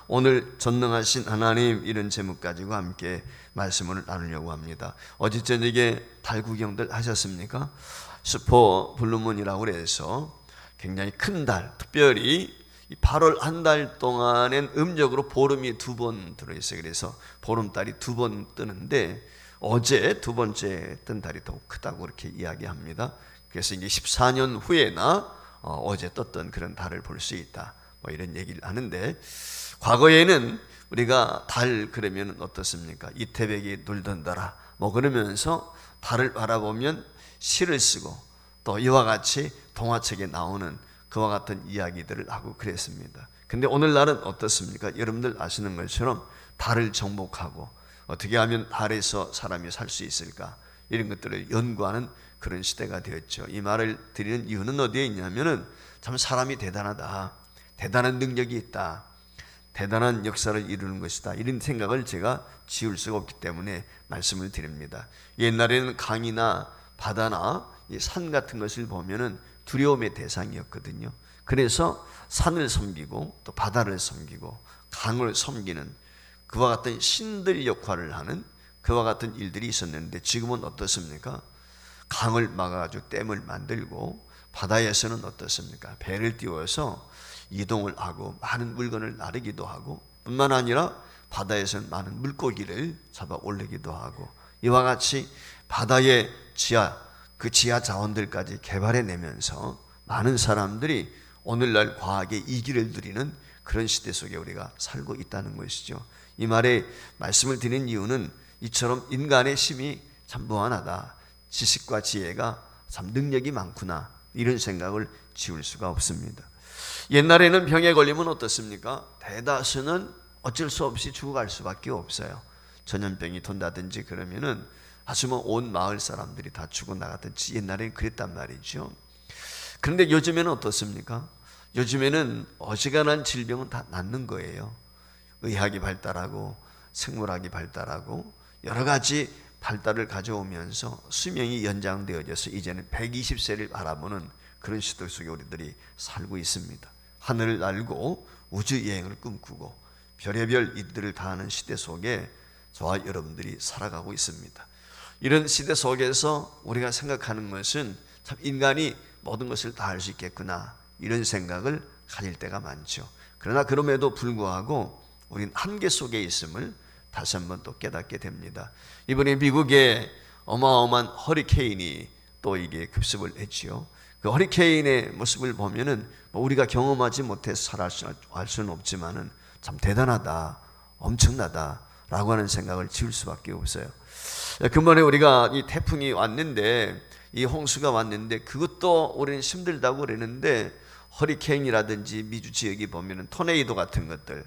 오늘 전능하신 하나님 이런 제목 가지고 함께 말씀을 나누려고 합니다. 어제 저녁에 달 구경들 하셨습니까? 슈퍼 블루문이라고 그래서 굉장히 큰 달, 특별히 8월 한 달 동안엔 음력으로 보름이 2번 들어있어요. 그래서 보름달이 2번 뜨는데 어제 두 번째 뜬 달이 더 크다고 그렇게 이야기합니다. 그래서 이제 14년 후에나 어제 떴던 그런 달을 볼 수 있다, 뭐 이런 얘기를 하는데, 과거에는 우리가 달 그러면 어떻습니까? 이태백이 놀던더라 뭐 그러면서 달을 바라보면 시를 쓰고 또 이와 같이 동화책에 나오는 그와 같은 이야기들을 하고 그랬습니다. 근데 오늘날은 어떻습니까? 여러분들 아시는 것처럼 달을 정복하고 어떻게 하면 달에서 사람이 살 수 있을까, 이런 것들을 연구하는 그런 시대가 되었죠. 이 말을 드리는 이유는 어디에 있냐면은 참 사람이 대단하다, 대단한 능력이 있다, 대단한 역사를 이루는 것이다, 이런 생각을 제가 지울 수가 없기 때문에 말씀을 드립니다. 옛날에는 강이나 바다나 산 같은 것을 보면은 두려움의 대상이었거든요. 그래서 산을 섬기고 또 바다를 섬기고 강을 섬기는 그와 같은 신들 역할을 하는 그와 같은 일들이 있었는데, 지금은 어떻습니까? 강을 막아가지고 댐을 만들고 바다에서는 어떻습니까? 배를 띄워서 이동을 하고 많은 물건을 나르기도 하고, 뿐만 아니라 바다에서는 많은 물고기를 잡아 올리기도 하고, 이와 같이 바다의 그 지하 자원들까지 개발해내면서 많은 사람들이 오늘날 과학의 이기를 누리는 그런 시대 속에 우리가 살고 있다는 것이죠. 이 말에 말씀을 드린 이유는 이처럼 인간의 힘이 참 무한하다, 지식과 지혜가 참 능력이 많구나, 이런 생각을 지울 수가 없습니다. 옛날에는 병에 걸리면 어떻습니까? 대다수는 어쩔 수 없이 죽어갈 수밖에 없어요. 전염병이 돈다든지 그러면은 하시면 온 마을 사람들이 다 죽어나가든지 옛날에는 그랬단 말이죠. 그런데 요즘에는 어떻습니까? 요즘에는 어지간한 질병은 다 낫는 거예요. 의학이 발달하고 생물학이 발달하고 여러 가지 발달을 가져오면서 수명이 연장되어져서 이제는 120세를 바라보는 그런 시대 속에 우리들이 살고 있습니다. 하늘을 날고 우주 여행을 꿈꾸고 별의별 일들을 다 하는 시대 속에 저와 여러분들이 살아가고 있습니다. 이런 시대 속에서 우리가 생각하는 것은 참 인간이 모든 것을 다 할 수 있겠구나, 이런 생각을 가질 때가 많죠. 그러나 그럼에도 불구하고 우리는 한계 속에 있음을 다시 한번 또 깨닫게 됩니다. 이번에 미국에 어마어마한 허리케인이 또 이게 급습을 했지요. 그 허리케인의 모습을 보면은 우리가 경험하지 못해서 알 수는 없지만은 참 대단하다, 엄청나다라고 하는 생각을 지울 수밖에 없어요. 근본에 우리가 이 태풍이 왔는데, 이 홍수가 왔는데 그것도 우리는 힘들다고 그러는데, 허리케인이라든지 미주 지역이 보면은 토네이도 같은 것들,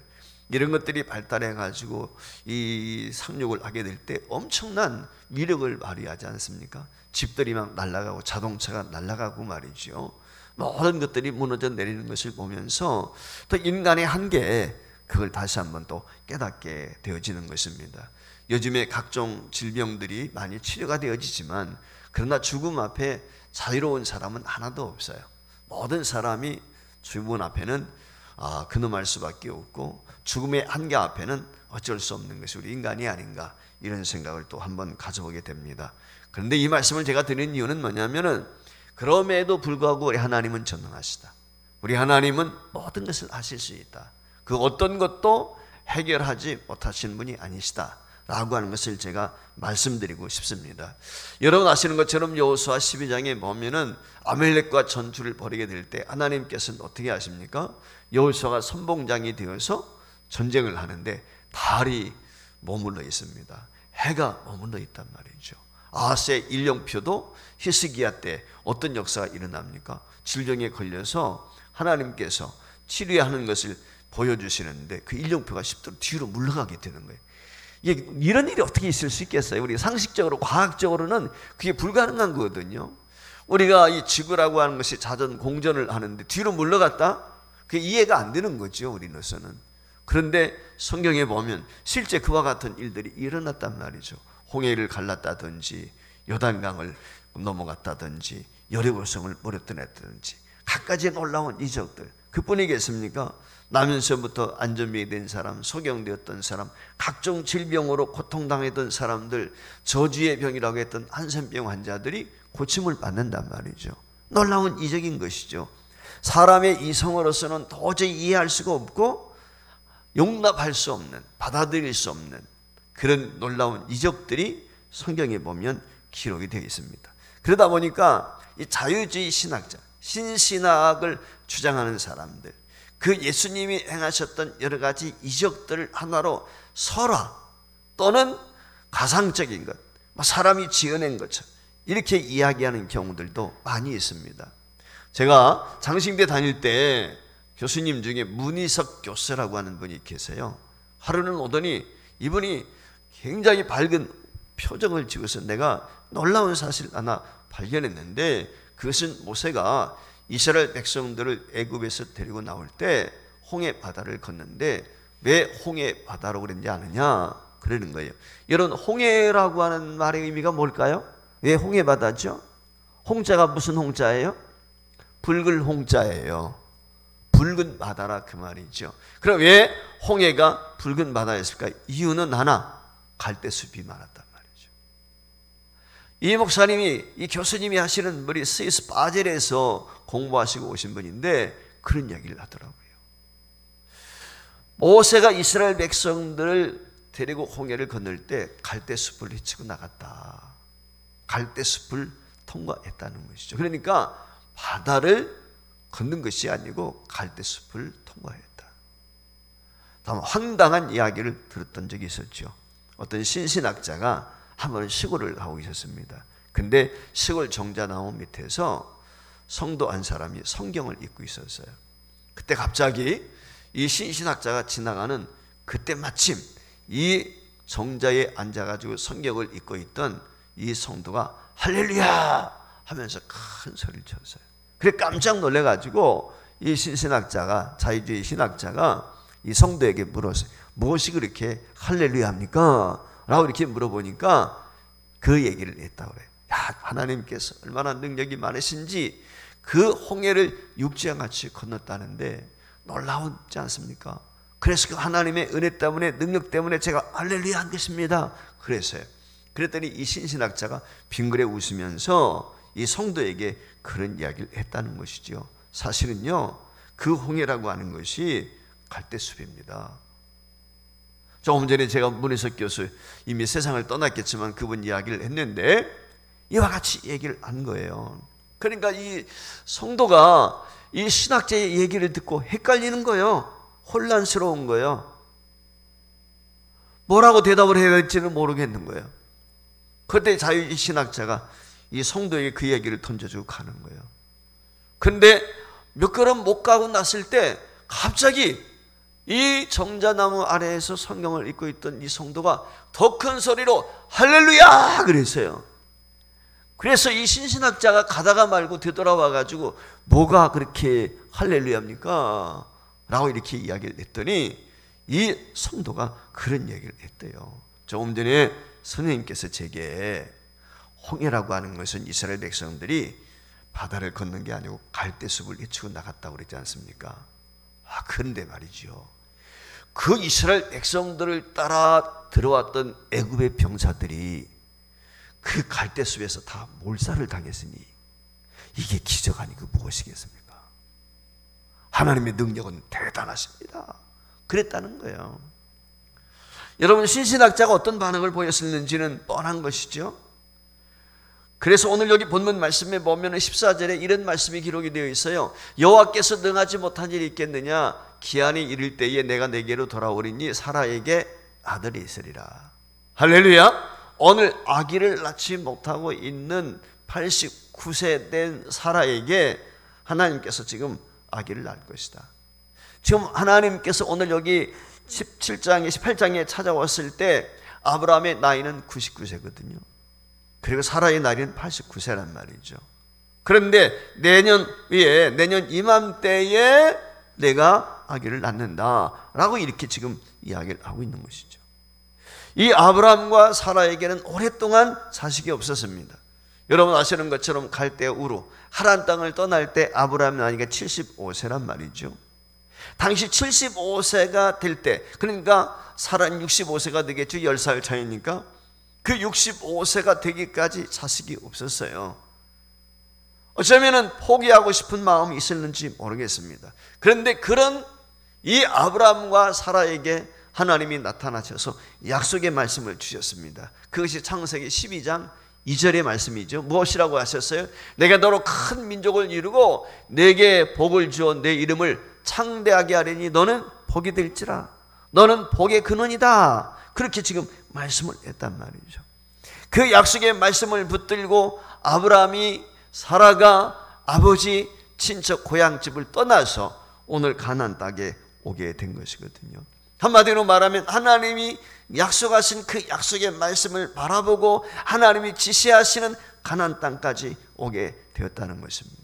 이런 것들이 발달해 가지고 이 상륙을 하게 될 때 엄청난 위력을 발휘하지 않습니까? 집들이 막 날아가고 자동차가 날아가고 말이죠. 모든 것들이 무너져 내리는 것을 보면서 또 인간의 한계, 그걸 다시 한번 또 깨닫게 되어지는 것입니다. 요즘에 각종 질병들이 많이 치료가 되어지지만, 그러나 죽음 앞에 자유로운 사람은 하나도 없어요. 모든 사람이 죽음 앞에는 근엄할 수밖에 없고, 죽음의 한계 앞에는 어쩔 수 없는 것이 우리 인간이 아닌가, 이런 생각을 또 한번 가져보게 됩니다. 그런데 이 말씀을 제가 드리는 이유는 뭐냐면은, 그럼에도 불구하고 우리 하나님은 전능하시다, 우리 하나님은 모든 것을 하실 수 있다, 그 어떤 것도 해결하지 못하시는 분이 아니시다 라고 하는 것을 제가 말씀드리고 싶습니다. 여러분 아시는 것처럼 여호수아 12장에 보면은 아말렉과 전투를 벌이게 될 때 하나님께서는 어떻게 하십니까? 여호수아가 선봉장이 되어서 전쟁을 하는데 달이 머물러 있습니다. 해가 머물러 있단 말이죠. 아하스의 일령표도 히스기야 때 어떤 역사가 일어납니까? 질병에 걸려서 하나님께서 치료하는 것을 보여주시는데 그 일령표가 10도로 뒤로 물러가게 되는 거예요. 이런 일이 어떻게 있을 수 있겠어요? 우리 상식적으로 과학적으로는 그게 불가능한 거거든요. 우리가 이 지구라고 하는 것이 자전 공전을 하는데 뒤로 물러갔다? 그게 이해가 안 되는 거죠, 우리로서는. 그런데 성경에 보면 실제 그와 같은 일들이 일어났단 말이죠. 홍해를 갈랐다든지 요단강을 넘어갔다든지 여리고성을 무너뜨렸다든지 갖가지 놀라운 이적들, 그뿐이겠습니까? 나면서부터 안전병이 된 사람, 소경되었던 사람, 각종 질병으로 고통당했던 사람들, 저주의 병이라고 했던 한센병 환자들이 고침을 받는단 말이죠. 놀라운 이적인 것이죠. 사람의 이성으로서는 도저히 이해할 수가 없고 용납할 수 없는, 받아들일 수 없는 그런 놀라운 이적들이 성경에 보면 기록이 되어 있습니다. 그러다 보니까 이 자유주의 신학자, 신신학을 주장하는 사람들, 그 예수님이 행하셨던 여러 가지 이적들을 하나로 설화 또는 가상적인 것, 사람이 지어낸 것처럼 이렇게 이야기하는 경우들도 많이 있습니다. 제가 장신대 다닐 때 교수님 중에 문희석 교수라고 하는 분이 계세요. 하루는 오더니 이분이 굉장히 밝은 표정을 지어서 내가 놀라운 사실 하나 발견했는데, 그것은 모세가 이스라엘 백성들을 애굽에서 데리고 나올 때 홍해 바다를 걷는데 왜 홍해 바다라고 그랬는지 아느냐 그러는 거예요. 이런 홍해라고 하는 말의 의미가 뭘까요? 왜 홍해 바다죠? 홍자가 무슨 홍자예요? 붉은 홍자예요. 붉은 바다라 그 말이죠. 그럼 왜 홍해가 붉은 바다였을까? 이유는 하나, 갈대숲이 많았단 말이죠. 이 목사님이, 이 교수님이 하시는 분이 스위스 바젤에서 공부하시고 오신 분인데 그런 얘기를 하더라고요. 모세가 이스라엘 백성들을 데리고 홍해를 건널 때 갈대숲을 헤치고 나갔다. 갈대숲을 통과했다는 것이죠. 그러니까 바다를 걷는 것이 아니고 갈대숲을 통과했다. 다만 황당한 이야기를 들었던 적이 있었죠. 어떤 신신학자가 한번 시골을 가고 있었습니다. 근데 시골 정자나무 밑에서 성도 한 사람이 성경을 읽고 있었어요. 그때 갑자기 이 신신학자가 지나가는 그때 마침 이 정자에 앉아가지고 성경을 읽고 있던 이 성도가 할렐루야 하면서 큰 소리를 쳤어요. 그래 깜짝 놀래가지고 이 신신학자가, 자유주의 신학자가 이 성도에게 물었어요. 무엇이 그렇게 할렐루야 합니까? 라고 이렇게 물어보니까 그 얘기를 했다고 그래요. 야, 하나님께서 얼마나 능력이 많으신지 그 홍해를 육지와 같이 건넜다는데 놀라웠지 않습니까? 그래서 그 하나님의 은혜 때문에, 능력 때문에 제가 할렐루야 한 것입니다. 그랬어요. 그랬더니 이 신신학자가 빙그레 웃으면서 이 성도에게 그런 이야기를 했다는 것이죠. 사실은요, 그 홍해라고 하는 것이 갈대숲입니다. 조금 전에 제가 문희석 교수, 이미 세상을 떠났겠지만 그분 이야기를 했는데 이와 같이 얘기를 한 거예요. 그러니까 이 성도가 이 신학자의 얘기를 듣고 헷갈리는 거예요. 혼란스러운 거예요. 뭐라고 대답을 해야 될지는 모르겠는 거예요. 그때 자유주의 신학자가 이 성도에게 그 얘기를 던져주고 가는 거예요. 근데 몇 걸음 못 가고 났을 때 갑자기 이 정자나무 아래에서 성경을 읽고 있던 이 성도가 더 큰 소리로 할렐루야 그랬어요. 그래서 이 신신학자가 가다가 말고 되돌아와 가지고 뭐가 그렇게 할렐루야입니까? 라고 이렇게 이야기를 했더니 이 성도가 그런 얘기를 했대요. 조금 전에 선생님께서 제게 홍해라고 하는 것은 이스라엘 백성들이 바다를 걷는 게 아니고 갈대숲을 헤치고 나갔다고 그랬지 않습니까? 그런데 말이죠, 그 이스라엘 백성들을 따라 들어왔던 애굽의 병사들이 그 갈대숲에서 다 몰살을 당했으니 이게 기적 아니고 무엇이겠습니까? 하나님의 능력은 대단하십니다. 그랬다는 거예요. 여러분, 신신학자가 어떤 반응을 보였었는지는 뻔한 것이죠. 그래서 오늘 여기 본문 말씀에 보면 14절에 이런 말씀이 기록이 되어 있어요. 여호와께서 능하지 못한 일이 있겠느냐? 기한이 이를 때에 내가 내게로 돌아오리니 사라에게 아들이 있으리라. 할렐루야. 오늘 아기를 낳지 못하고 있는 89세 된 사라에게 하나님께서 지금 아기를 낳을 것이다. 지금 하나님께서 오늘 여기 17장에 18장에 찾아왔을 때 아브라함의 나이는 99세거든요. 그리고 사라의 나이는 89세란 말이죠. 그런데 내년 이맘때에 내가 아기를 낳는다라고 이렇게 지금 이야기를 하고 있는 것이죠. 이 아브라함과 사라에게는 오랫동안 자식이 없었습니다. 여러분 아시는 것처럼 갈대 우루 하란 땅을 떠날 때 아브라함의 나이가 75세란 말이죠. 당시 75세가 될 때, 그러니까 사라는 65세가 되겠죠. 10살 차이니까. 그 65세가 되기까지 자식이 없었어요. 어쩌면 포기하고 싶은 마음이 있었는지 모르겠습니다. 그런데 그런 이 아브라함과 사라에게 하나님이 나타나셔서 약속의 말씀을 주셨습니다. 그것이 창세기 12장 2절의 말씀이죠. 무엇이라고 하셨어요? 내가 너로 큰 민족을 이루고 내게 복을 주어 내 이름을 창대하게 하리니 너는 복이 될지라. 너는 복의 근원이다. 그렇게 지금 말씀을 했단 말이죠. 그 약속의 말씀을 붙들고 아브라함이 사라가 아버지 친척 고향집을 떠나서 오늘 가나안 땅에 오게 된 것이거든요. 한마디로 말하면 하나님이 약속하신 그 약속의 말씀을 바라보고 하나님이 지시하시는 가나안 땅까지 오게 되었다는 것입니다.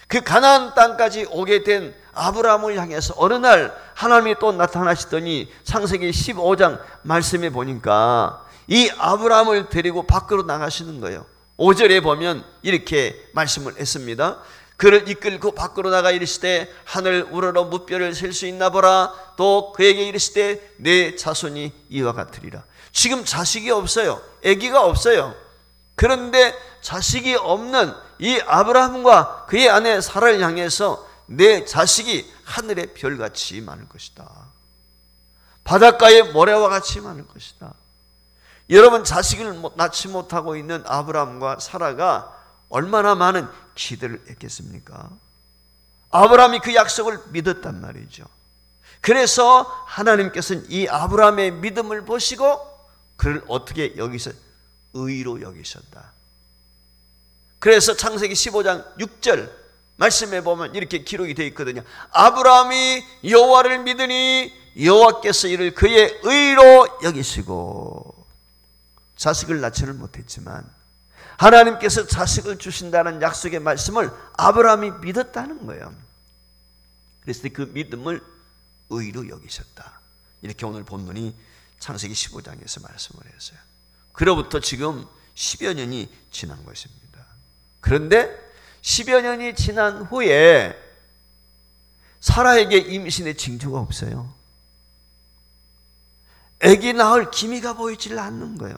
그 가나안 땅까지 오게 된 아브라함을 향해서 어느 날 하나님이 또 나타나시더니 창세기 15장 말씀에 보니까 이 아브라함을 데리고 밖으로 나가시는 거예요. 5절에 보면 이렇게 말씀을 했습니다. 그를 이끌고 밖으로 나가 이르시되 하늘 우러러 무뼈를 셀 수 있나 보라. 또 그에게 이르시되 내 자손이 이와 같으리라. 지금 자식이 없어요. 아기가 없어요. 그런데 자식이 없는 이 아브라함과 그의 아내 사라를 향해서 내 자식이 하늘의 별같이 많을 것이다. 바닷가의 모래와 같이 많을 것이다. 여러분, 자식을 낳지 못하고 있는 아브라함과 사라가 얼마나 많은 기대를 했겠습니까? 아브라함이 그 약속을 믿었단 말이죠. 그래서 하나님께서는 이 아브라함의 믿음을 보시고 그를 어떻게 여기서 의로 여기셨다. 그래서 창세기 15장 6절 말씀에 보면 이렇게 기록이 되어 있거든요. 아브라함이 여호와를 믿으니 여호와께서 이를 그의 의로 여기시고. 자식을 낳지를 못했지만 하나님께서 자식을 주신다는 약속의 말씀을 아브라함이 믿었다는 거예요. 그래서 그 믿음을 의로 여기셨다. 이렇게 오늘 본문이 창세기 15장에서 말씀을 했어요. 그로부터 지금 10여 년이 지난 것입니다. 그런데 10여 년이 지난 후에 사라에게 임신의 징조가 없어요. 아기 낳을 기미가 보이질 않는 거예요.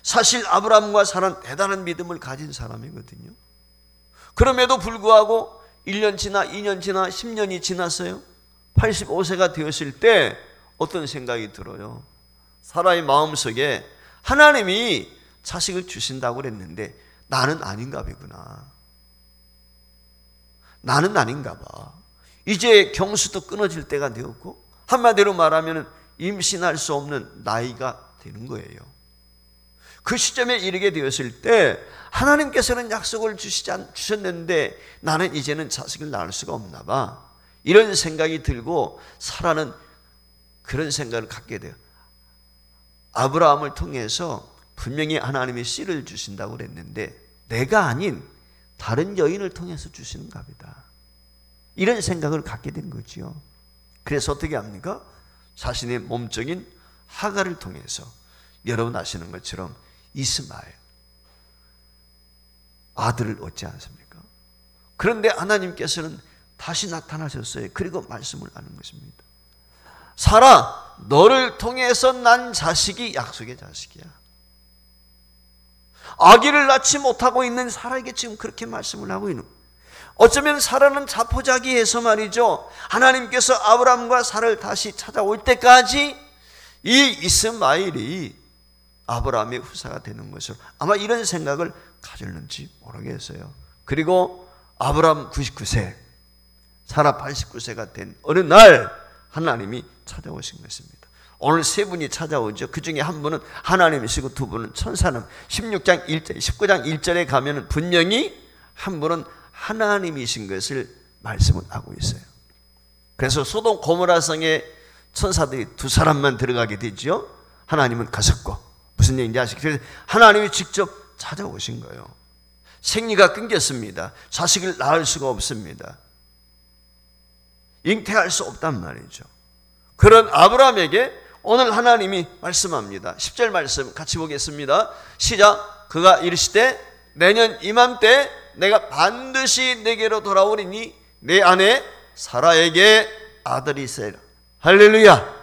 사실 아브라함과 사라는 대단한 믿음을 가진 사람이거든요. 그럼에도 불구하고 1년 지나 2년 지나 10년이 지났어요. 85세가 되었을 때 어떤 생각이 들어요? 사라의 마음속에 하나님이 자식을 주신다고 그랬는데 나는 아닌가 보구나. 나는 아닌가 봐. 이제 경수도 끊어질 때가 되었고 한마디로 말하면 임신할 수 없는 나이가 되는 거예요. 그 시점에 이르게 되었을 때 하나님께서는 약속을 주셨는데 나는 이제는 자식을 낳을 수가 없나 봐. 이런 생각이 들고 사라는 그런 생각을 갖게 돼요. 아브라함을 통해서 분명히 하나님이 씨를 주신다고 그랬는데 내가 아닌 다른 여인을 통해서 주시는가 보다. 이런 생각을 갖게 된 거죠. 그래서 어떻게 합니까? 자신의 몸적인 하갈을 통해서 여러분 아시는 것처럼 이스마엘 아들을 얻지 않습니까? 그런데 하나님께서는 다시 나타나셨어요. 그리고 말씀을 하는 것입니다. 사라, 너를 통해서 난 자식이 약속의 자식이야. 아기를 낳지 못하고 있는 사라에게 지금 그렇게 말씀을 하고 있는 거예요. 어쩌면 사라는 자포자기해서 말이죠. 하나님께서 아브라함과 사라를 다시 찾아올 때까지 이 이스마엘이 아브라함의 후사가 되는 것으로 아마 이런 생각을 가졌는지 모르겠어요. 그리고 아브라함 99세, 사라 89세가 된 어느 날 하나님이 찾아오신 것입니다. 오늘 세 분이 찾아오죠. 그 중에 한 분은 하나님이시고 두 분은 천사는 16장 1절, 19장 1절에 가면 분명히 한 분은 하나님이신 것을 말씀을 하고 있어요. 그래서 소돔 고모라 성에 천사들이 두 사람만 들어가게 되죠. 하나님은 가셨고. 무슨 얘기인지 아시겠어요? 하나님이 직접 찾아오신 거예요. 생리가 끊겼습니다. 자식을 낳을 수가 없습니다. 잉태할 수 없단 말이죠. 그런 아브라함에게 오늘 하나님이 말씀합니다. 10절 말씀 같이 보겠습니다. 시작. 그가 이르시되 내년 이맘때 내가 반드시 내게로 돌아오리니 내 아내 사라에게 아들이 있으리라. 할렐루야.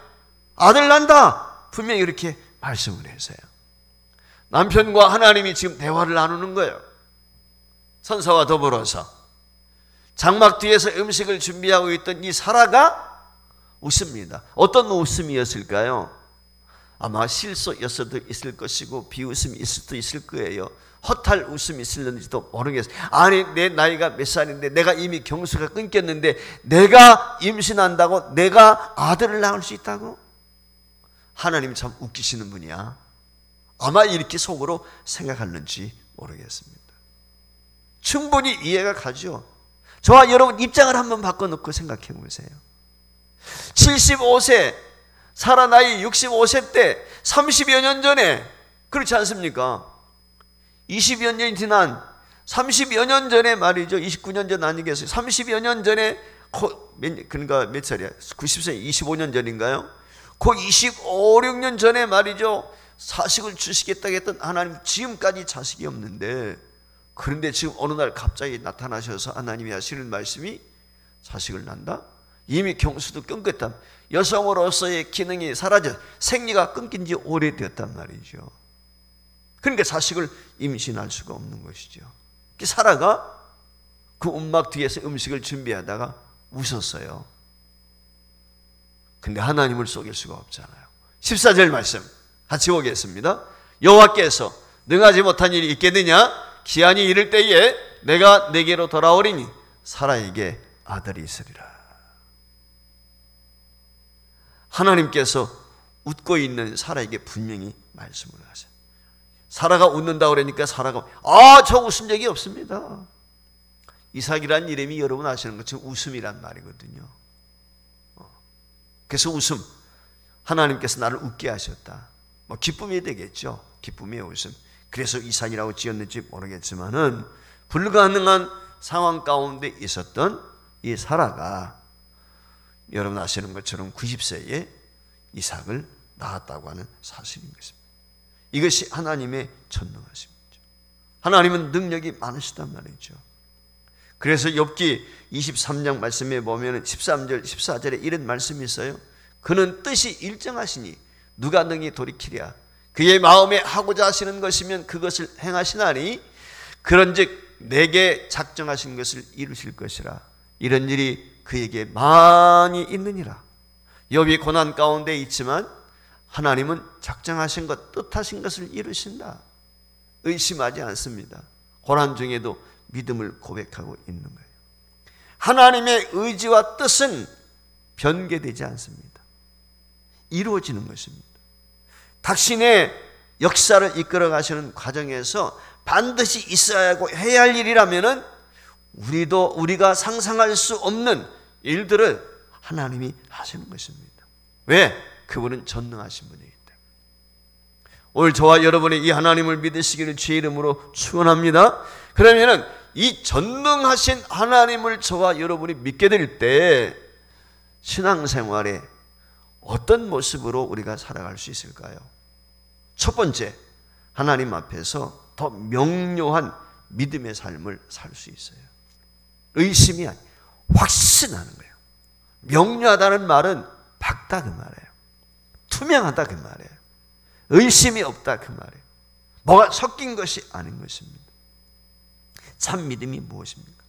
아들 난다. 분명히 이렇게 말씀을 했어요. 남편과 하나님이 지금 대화를 나누는 거예요. 선사와 더불어서 장막 뒤에서 음식을 준비하고 있던 이 사라가 웃습니다. 어떤 웃음이었을까요? 아마 실소였어도 있을 것이고 비웃음이 있을 수도 있을 거예요. 허탈 웃음이 있을는지도 모르겠어요. 아니, 내 나이가 몇 살인데 내가 이미 경수가 끊겼는데 내가 임신한다고 내가 아들을 낳을 수 있다고? 하나님 참 웃기시는 분이야. 아마 이렇게 속으로 생각하는지 모르겠습니다. 충분히 이해가 가죠. 저와 여러분 입장을 한번 바꿔놓고 생각해 보세요. 75세, 사라 나이 65세 때 30여 년 전에, 그렇지 않습니까? 20여 년이 지난 30여 년 전에 말이죠. 29년 전 아니겠어요? 30여 년 전에, 그러니까 몇 살이야? 90세, 25년 전인가요? 그 25, 6년 전에 말이죠. 자식을 주시겠다고 했던 하나님, 지금까지 자식이 없는데, 그런데 지금 어느 날 갑자기 나타나셔서 하나님이 하시는 말씀이 자식을 낳는다? 이미 경수도 끊겼다. 여성으로서의 기능이 사라져 생리가 끊긴 지 오래되었단 말이죠. 그러니까 자식을 임신할 수가 없는 것이죠. 사라가 그 움막 뒤에서 음식을 준비하다가 웃었어요. 근데 하나님을 속일 수가 없잖아요. 14절 말씀 같이 보겠습니다. 여호와께서 능하지 못한 일이 있겠느냐? 기한이 이를 때에 내가 내게로 돌아오리니 사라에게 아들이 있으리라. 하나님께서 웃고 있는 사라에게 분명히 말씀을 하세요. 사라가 웃는다 그러니까 사라가 저 웃은 적이 없습니다. 이삭이라는 이름이 여러분 아시는 것처럼 웃음이란 말이거든요. 그래서 웃음, 하나님께서 나를 웃게 하셨다. 뭐 기쁨이 되겠죠. 기쁨의 웃음. 그래서 이삭이라고 지었는지 모르겠지만은 불가능한 상황 가운데 있었던 이 사라가 여러분 아시는 것처럼 90세에 이삭을 낳았다고 하는 사실인 것입니다. 이것이 하나님의 전능하심이죠. 하나님은 능력이 많으시단 말이죠. 그래서 욥기 23장 말씀에 보면 13절, 14절에 이런 말씀이 있어요. 그는 뜻이 일정하시니 누가 능히 돌이키랴. 그의 마음에 하고자 하시는 것이면 그것을 행하시나니 그런즉 내게 작정하신 것을 이루실 것이라. 이런 일이 그에게 많이 있느니라. 욥이 고난 가운데 있지만 하나님은 작정하신 것, 뜻하신 것을 이루신다. 의심하지 않습니다. 고난 중에도 믿음을 고백하고 있는 거예요. 하나님의 의지와 뜻은 변개되지 않습니다. 이루어지는 것입니다. 당신의 역사를 이끌어 가시는 과정에서 반드시 있어야 하고 해야 할 일이라면은 우리가 상상할 수 없는 일들을 하나님이 하시는 것입니다. 왜? 그분은 전능하신 분이기 때문에. 오늘 저와 여러분이 이 하나님을 믿으시기를 주의 이름으로 축원합니다. 그러면은 이 전능하신 하나님을 저와 여러분이 믿게 될 때 신앙생활에 어떤 모습으로 우리가 살아갈 수 있을까요? 첫 번째, 하나님 앞에서 더 명료한 믿음의 삶을 살 수 있어요. 의심이 아니에요. 확신하는 거예요. 명료하다는 말은 밝다 그 말이에요. 투명하다 그 말이에요. 의심이 없다 그 말이에요. 뭐가 섞인 것이 아닌 것입니다. 참 믿음이 무엇입니까?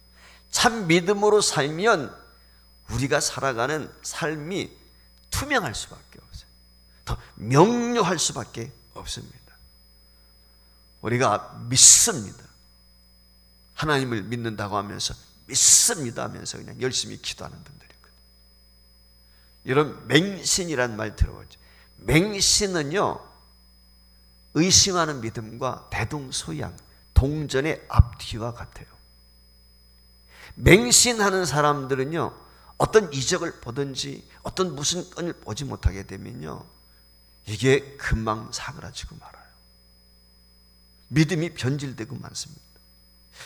참 믿음으로 살면 우리가 살아가는 삶이 투명할 수밖에 없어요. 더 명료할 수밖에 없습니다. 우리가 믿습니다. 하나님을 믿는다고 하면서 믿습니다 하면서 그냥 열심히 기도하는 분들이거든요. 이런 맹신이란 말 들어보죠. 맹신은요, 의심하는 믿음과 대동소이한 동전의 앞뒤와 같아요. 맹신하는 사람들은요, 어떤 이적을 보든지 어떤 무슨 건을 보지 못하게 되면요, 이게 금방 사그라지고 말아요. 믿음이 변질되고 많습니다.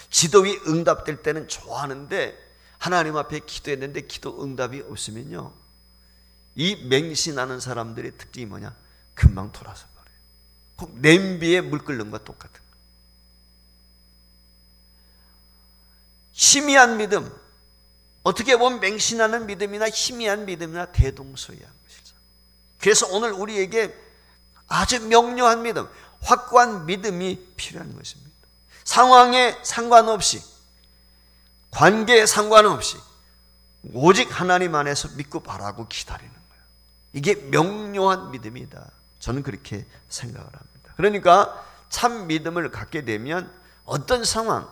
기도가 응답될 때는 좋아하는데 하나님 앞에 기도했는데 기도 응답이 없으면요, 이 맹신하는 사람들의 특징이 뭐냐? 금방 돌아서 버려요. 꼭 냄비에 물 끓는 것과 똑같은 거예요. 희미한 믿음, 어떻게 보면 맹신하는 믿음이나 희미한 믿음이나 대동소이한 것이죠. 그래서 오늘 우리에게 아주 명료한 믿음, 확고한 믿음이 필요한 것입니다. 상황에 상관없이, 관계에 상관없이 오직 하나님 안에서 믿고 바라고 기다리는 거예요. 이게 명료한 믿음이다. 저는 그렇게 생각을 합니다. 그러니까 참 믿음을 갖게 되면 어떤 상황,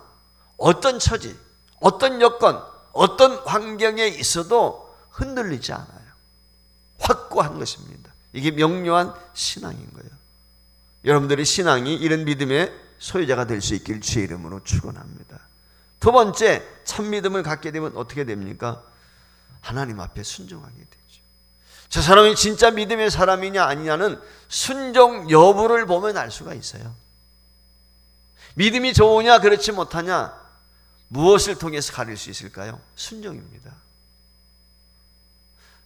어떤 처지, 어떤 여건, 어떤 환경에 있어도 흔들리지 않아요. 확고한 것입니다. 이게 명료한 신앙인 거예요. 여러분들의 신앙이 이런 믿음의 소유자가 될 수 있길 주의 이름으로 축원합니다. 두 번째, 참 믿음을 갖게 되면 어떻게 됩니까? 하나님 앞에 순종하게 되죠. 저 사람이 진짜 믿음의 사람이냐 아니냐는 순종 여부를 보면 알 수가 있어요. 믿음이 좋으냐 그렇지 못하냐 무엇을 통해서 가릴 수 있을까요? 순종입니다.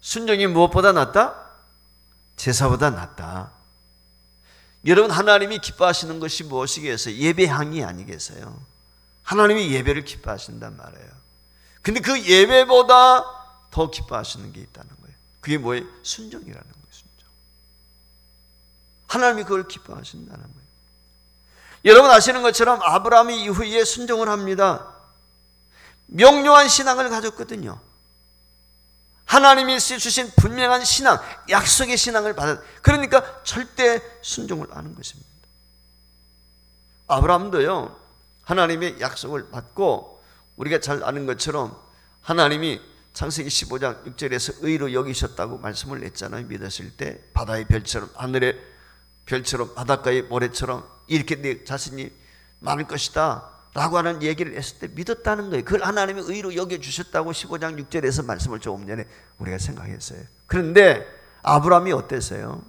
순종이 무엇보다 낫다? 제사보다 낫다. 여러분, 하나님이 기뻐하시는 것이 무엇이겠어요? 예배향이 아니겠어요? 하나님이 예배를 기뻐하신단 말이에요. 근데 그 예배보다 더 기뻐하시는 게 있다는 거예요. 그게 뭐예요? 순종이라는 거예요. 순종. 하나님이 그걸 기뻐하신다는 거예요. 여러분 아시는 것처럼 아브라함이 이후에 순종을 합니다. 명료한 신앙을 가졌거든요. 하나님이 주신 분명한 신앙, 약속의 신앙을 받았. 그러니까 절대 순종을 하는 것입니다. 아브라함도요, 하나님의 약속을 받고 우리가 잘 아는 것처럼 하나님이 창세기 15장 6절에서 의로 여기셨다고 말씀을 했잖아요. 믿었을 때 바다의 별처럼, 하늘의 별처럼, 바닷가의 모래처럼 이렇게 내 자신이 많을 것이다 라고 하는 얘기를 했을 때 믿었다는 거예요. 그걸 하나님이 의로 여겨주셨다고 15장 6절에서 말씀을 조금 전에 우리가 생각했어요. 그런데 아브라함이 어땠어요?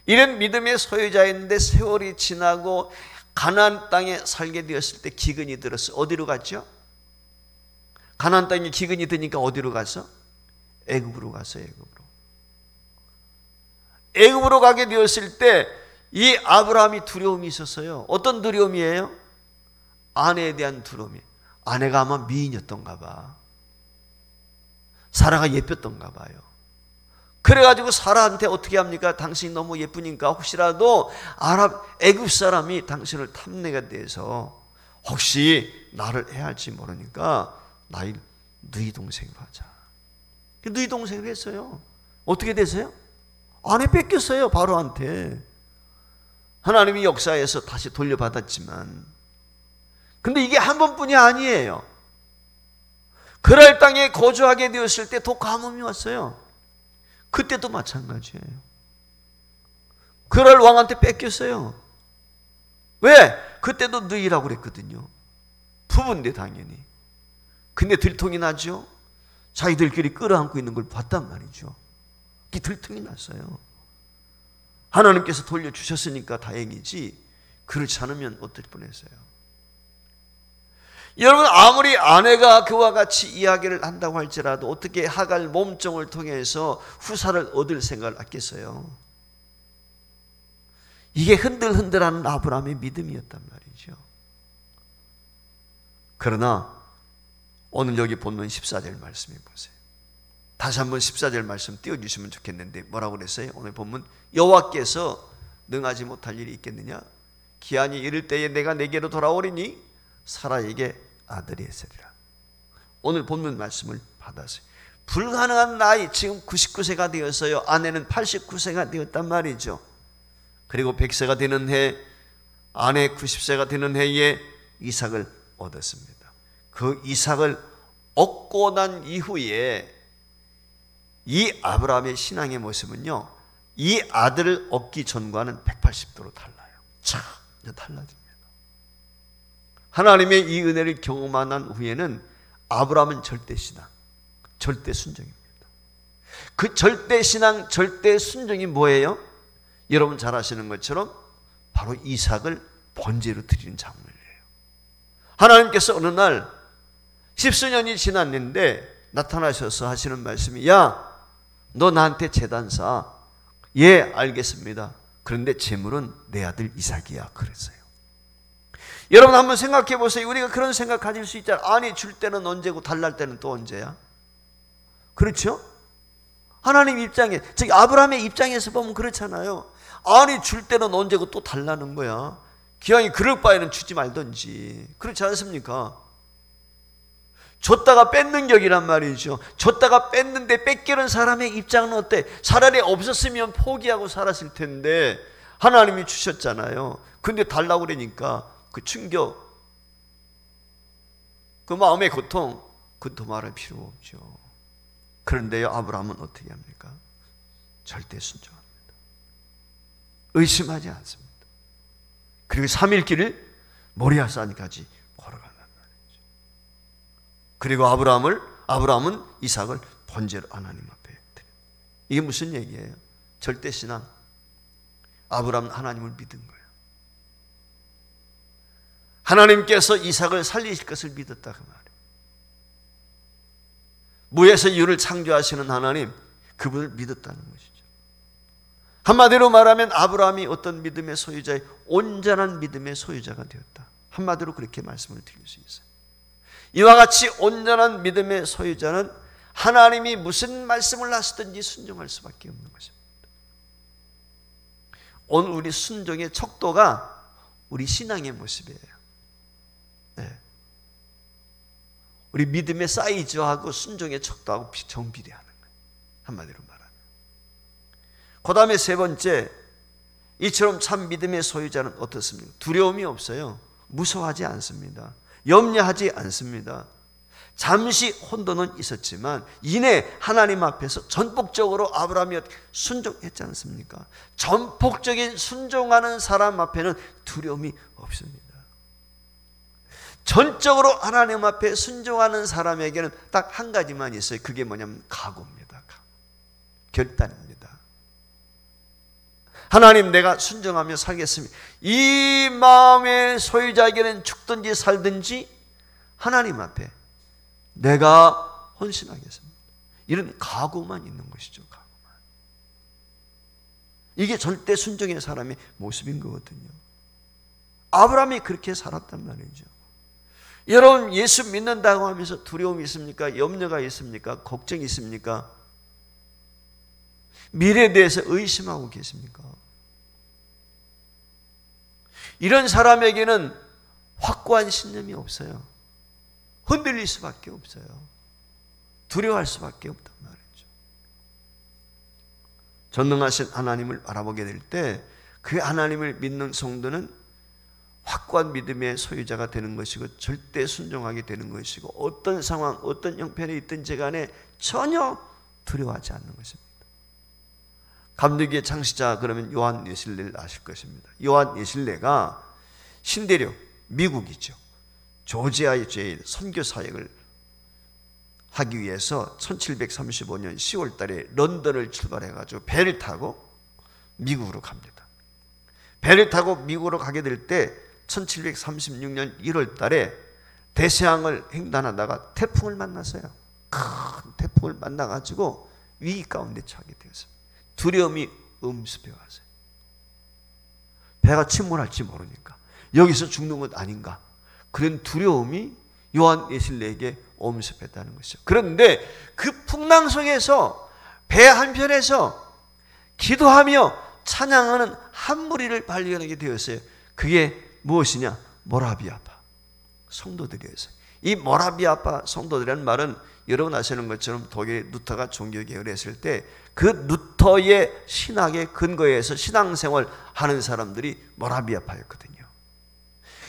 이런 믿음의 소유자였는데 세월이 지나고 가나안 땅에 살게 되었을 때 기근이 들었어. 어디로 갔죠? 가나안 땅에 기근이 드니까 어디로 갔어? 애굽으로 갔어요. 애굽으로 가게 되었을 때 이 아브라함이 두려움이 있었어요. 어떤 두려움이에요? 아내에 대한 두려움이. 아내가 아마 미인이었던가 봐. 사라가 예뻤던가 봐요. 그래가지고 사라한테 어떻게 합니까? 당신이 너무 예쁘니까 혹시라도 애굽 사람이 당신을 탐내게 돼서 혹시 나를 해할지 모르니까 나의 누이 동생으로 하자. 누이 동생을 했어요. 어떻게 됐어요? 아내 뺏겼어요. 바로한테. 하나님이 역사에서 다시 돌려받았지만, 근데 이게 한 번뿐이 아니에요. 그랄 땅에 거주하게 되었을 때 또 가뭄이 왔어요. 그때도 마찬가지예요. 그랄 왕한테 뺏겼어요. 왜? 그때도 누이라고 그랬거든요. 부부인데 당연히. 근데 들통이 나죠. 자기들끼리 끌어안고 있는 걸 봤단 말이죠. 그게 들통이 났어요. 하나님께서 돌려주셨으니까 다행이지, 그렇지 않으면 어떨 뻔했어요. 여러분, 아무리 아내가 그와 같이 이야기를 한다고 할지라도 어떻게 하갈 몸종을 통해서 후사를 얻을 생각을 했겠어요? 이게 흔들흔들하는 아브라함의 믿음이었단 말이죠. 그러나 오늘 여기 본문 14절 말씀해 보세요. 다시 한번 14절 말씀 띄워주시면 좋겠는데 뭐라고 그랬어요? 오늘 본문, 여호와께서 능하지 못할 일이 있겠느냐? 기한이 이를 때에 내가 내게로 돌아오리니 사라에게 아들이 있으리라. 오늘 본문 말씀을 받았어요. 불가능한 나이, 지금 99세가 되었어요. 아내는 89세가 되었단 말이죠. 그리고 100세가 되는 해, 아내 90세가 되는 해에 이삭을 얻었습니다. 그 이삭을 얻고 난 이후에 이 아브라함의 신앙의 모습은요, 이 아들을 얻기 전과는 180도로 달라요. 전혀 달라집니다. 하나님의 이 은혜를 경험한 후에는 아브라함은 절대 신앙, 절대 순종입니다. 그 절대 신앙, 절대 순종이 뭐예요? 여러분 잘 아시는 것처럼 바로 이삭을 번제로 드리는 작물이에요. 하나님께서 어느 날 십수년이 지났는데 나타나셔서 하시는 말씀이, 야, 너 나한테 제단 쌓아. 예, 알겠습니다. 그런데 제물은 내 아들 이삭이야. 그랬어요. 여러분 한번 생각해 보세요. 우리가 그런 생각 가질 수 있잖아요. 아니, 줄 때는 언제고 달랄 때는 또 언제야? 그렇죠? 하나님 입장에, 즉 아브라함의 입장에서 보면 그렇잖아요. 아니, 줄 때는 언제고 또 달라는 거야. 기왕이 그럴 바에는 주지 말던지. 그렇지 않습니까? 줬다가 뺏는 격이란 말이죠. 줬다가 뺐는데 뺏기는 사람의 입장은 어때? 차라리 없었으면 포기하고 살았을 텐데 하나님이 주셨잖아요. 근데 달라고 그러니까 그 충격, 그 마음의 고통, 그건 더 말할 필요가 없죠. 그런데요, 아브라함은 어떻게 합니까? 절대 순종합니다. 의심하지 않습니다. 그리고 3일 길을 모리아산까지 걸어간단 말이죠. 그리고 아브라함은 이삭을 번제로 하나님 앞에 드려요. 이게 무슨 얘기예요? 절대 신앙. 아브라함은 하나님을 믿은 거예요. 하나님께서 이삭을 살리실 것을 믿었다 그 말이에요. 무에서 유를 창조하시는 하나님, 그분을 믿었다는 것이죠. 한마디로 말하면 아브라함이 어떤 믿음의 소유자의 온전한 믿음의 소유자가 되었다. 한마디로 그렇게 말씀을 드릴 수 있어요. 이와 같이 온전한 믿음의 소유자는 하나님이 무슨 말씀을 하시든지 순종할 수밖에 없는 것입니다. 오늘 우리 순종의 척도가 우리 신앙의 모습이에요. 네. 우리 믿음의 사이즈하고 순종의 척도하고 정비례하는 거예요. 한마디로 말하면. 그 다음에 세 번째, 이처럼 참 믿음의 소유자는 어떻습니까? 두려움이 없어요. 무서워하지 않습니다. 염려하지 않습니다. 잠시 혼돈은 있었지만 이내 하나님 앞에서 전폭적으로 아브라함이 순종했지 않습니까? 전폭적인 순종하는 사람 앞에는 두려움이 없습니다. 전적으로 하나님 앞에 순종하는 사람에게는 딱 한 가지만 있어요. 그게 뭐냐면 각오입니다. 결단입니다. 하나님, 내가 순종하며 살겠습니다. 이 마음의 소유자에게는 죽든지 살든지 하나님 앞에 내가 헌신하겠습니다. 이런 각오만 있는 것이죠. 각오만. 이게 절대 순종의 사람의 모습인 거거든요. 아브라함이 그렇게 살았단 말이죠. 여러분, 예수 믿는다고 하면서 두려움이 있습니까? 염려가 있습니까? 걱정이 있습니까? 미래에 대해서 의심하고 계십니까? 이런 사람에게는 확고한 신념이 없어요. 흔들릴 수밖에 없어요. 두려워할 수밖에 없단 말이죠. 전능하신 하나님을 바라보게 될 때 그 하나님을 믿는 성도는 확고한 믿음의 소유자가 되는 것이고 절대 순종하게 되는 것이고 어떤 상황, 어떤 형편에 있든지 간에 전혀 두려워하지 않는 것입니다. 감리교의 창시자 그러면 요한 예실례를 아실 것입니다. 요한 예실례가 신대륙, 미국이죠. 조지아의 선교 사역을 하기 위해서 1735년 10월 달에 런던을 출발해가지고 배를 타고 미국으로 갑니다. 배를 타고 미국으로 가게 될 때 1736년 1월 달에 대서양을 횡단하다가 태풍을 만났어요. 큰 태풍을 만나가지고 위기 가운데 처하게 되었습니다. 두려움이 엄습해 왔어요. 배가 침몰할지 모르니까 여기서 죽는 것 아닌가, 그런 두려움이 요한 예실례에게 엄습했다는 것이죠. 그런데 그 풍랑 속에서 배 한편에서 기도하며 찬양하는 한 무리를 발견하게 되었어요. 그게 무엇이냐? 모라비아파 성도들이었어요. 이 모라비아파 성도들이라는 말은 여러분 아시는 것처럼 독일 루터가 종교개혁을 했을 때 그 루터의 신학의 근거에서 신앙생활 하는 사람들이 모라비아파였거든요.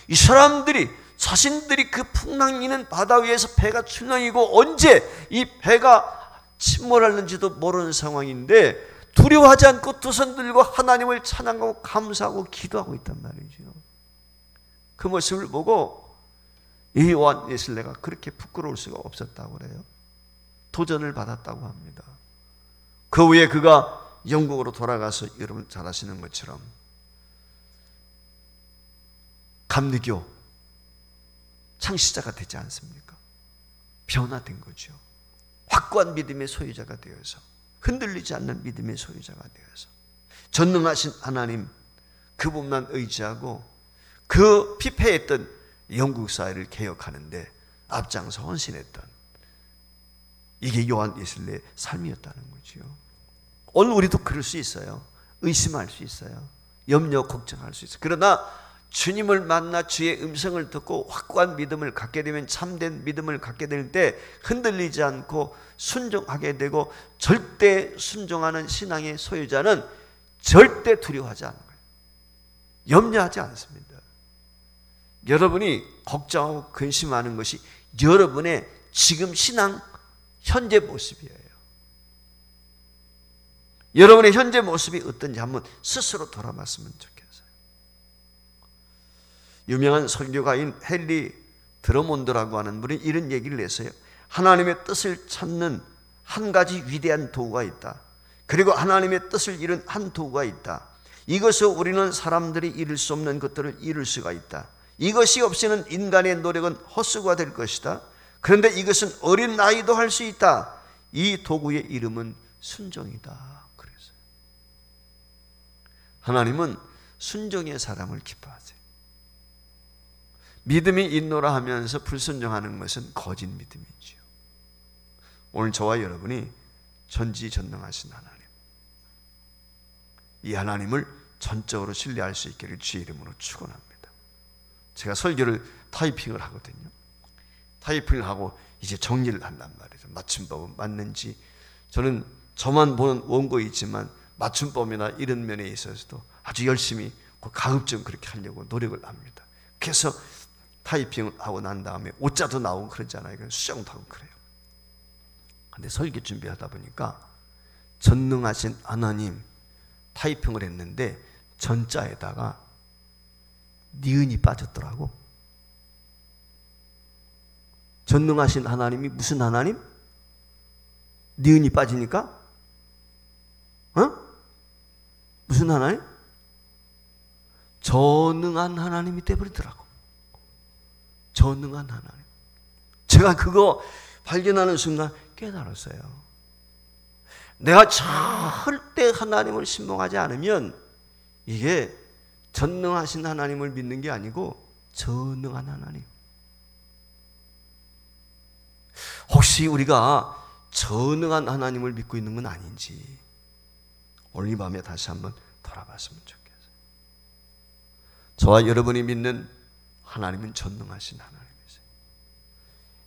이 사람들이 자신들이 그 풍랑이는 바다 위에서 배가 출렁이고 언제 이 배가 침몰하는지도 모르는 상황인데 두려워하지 않고 두 손 들고 하나님을 찬양하고 감사하고 기도하고 있단 말이죠. 그 모습을 보고 이 요한 예실례가 그렇게 부끄러울 수가 없었다고 그래요. 도전을 받았다고 합니다. 그 후에 그가 영국으로 돌아가서 여러분 잘 아시는 것처럼 감리교 창시자가 되지 않습니까? 변화된 거죠. 확고한 믿음의 소유자가 되어서 흔들리지 않는 믿음의 소유자가 되어서 전능하신 하나님 그분만 의지하고 그 피폐했던 영국 사회를 개혁하는데 앞장서 헌신했던, 이게 요한 웨슬리의 삶이었다는 거죠. 오늘 우리도 그럴 수 있어요. 의심할 수 있어요. 염려, 걱정할 수 있어요. 그러나 주님을 만나 주의 음성을 듣고 확고한 믿음을 갖게 되면, 참된 믿음을 갖게 될 때 흔들리지 않고 순종하게 되고, 절대 순종하는 신앙의 소유자는 절대 두려워하지 않는 거예요. 염려하지 않습니다. 여러분이 걱정하고 근심하는 것이 여러분의 지금 신앙 현재 모습이에요. 여러분의 현재 모습이 어떤지 한번 스스로 돌아봤으면 좋겠어요. 유명한 설교가인 헨리 드러몬드라고 하는 분이 이런 얘기를 했어요. 하나님의 뜻을 찾는 한 가지 위대한 도구가 있다. 그리고 하나님의 뜻을 이룬 한 도구가 있다. 이것을 우리는 사람들이 이룰 수 없는 것들을 이룰 수가 있다. 이것이 없이는 인간의 노력은 헛수고가 될 것이다. 그런데 이것은 어린 아이도 할 수 있다. 이 도구의 이름은 순종이다. 그랬어요. 하나님은 순종의 사람을 기뻐하세요. 믿음이 있노라 하면서 불순종하는 것은 거짓 믿음이지요. 오늘 저와 여러분이 전지전능하신 하나님, 이 하나님을 전적으로 신뢰할 수 있기를 주의 이름으로 축원합니다. 제가 설교를 타이핑을 하거든요. 타이핑을 하고 이제 정리를 한단 말이죠. 맞춤법은 맞는지. 저는 저만 보는 원고에 있지만 맞춤법이나 이런 면에 있어서도 아주 열심히 가급적 그렇게 하려고 노력을 합니다. 그래서 타이핑을 하고 난 다음에 오자도 나오고 그러잖아요. 수정도 하고 그래요. 근데 설교 준비하다 보니까 전능하신 하나님 타이핑을 했는데 전자에다가 니은이 빠졌더라고. 전능하신 하나님이 무슨 하나님? 니은이 빠지니까 무슨 하나님? 전능한 하나님이 돼버리더라고. 전능한 하나님. 제가 그거 발견하는 순간 깨달았어요. 내가 절대 하나님을 신봉하지 않으면 이게 전능하신 하나님을 믿는 게 아니고 전능한 하나님. 혹시 우리가 전능한 하나님을 믿고 있는 건 아닌지 오늘 이 밤에 다시 한번 돌아봤으면 좋겠어요. 저와 여러분이 믿는 하나님은 전능하신 하나님이세요.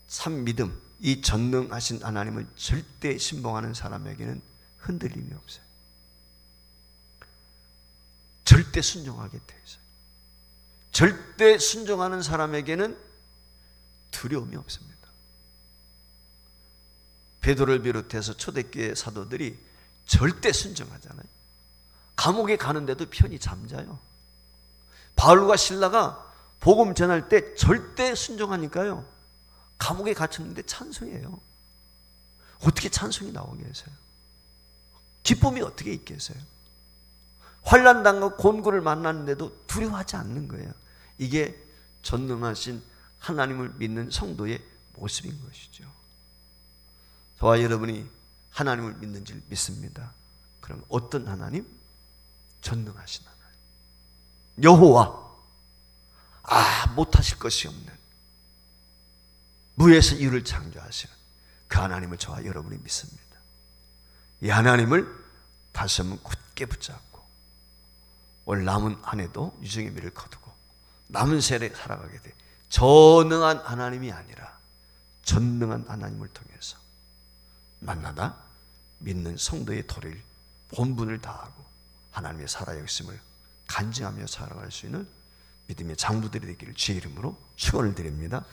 참 믿음, 이 전능하신 하나님을 절대 신봉하는 사람에게는 흔들림이 없어요. 절대 순종하게 돼 있어요. 절대 순종하는 사람에게는 두려움이 없습니다. 베드로를 비롯해서 초대교회 사도들이 절대 순종하잖아요. 감옥에 가는데도 편히 잠자요. 바울과 실라가 복음 전할 때 절대 순종하니까요. 감옥에 갇혔는데 찬송해요. 어떻게 찬송이 나오겠어요? 기쁨이 어떻게 있겠어요? 환난 당하고 곤고를 만났는데도 두려워하지 않는 거예요. 이게 전능하신 하나님을 믿는 성도의 모습인 것이죠. 저와 여러분이 하나님을 믿는지를 믿습니다. 그럼 어떤 하나님? 전능하신 하나님. 여호와, 못하실 것이 없는 무에서 이유를 창조하시는 그 하나님을 저와 여러분이 믿습니다. 이 하나님을 다시 한번 굳게 붙잡고 올 남은 한 해도 유정의 미를 거두고 남은 세례 살아가게 돼. 전능한 하나님이 아니라 전능한 하나님을 통해서 만나다 믿는 성도의 도리를 본분을 다하고 하나님의 살아계심을 간증하며 살아갈 수 있는 믿음의 장부들이 되기를 주의 이름으로 축원을 드립니다.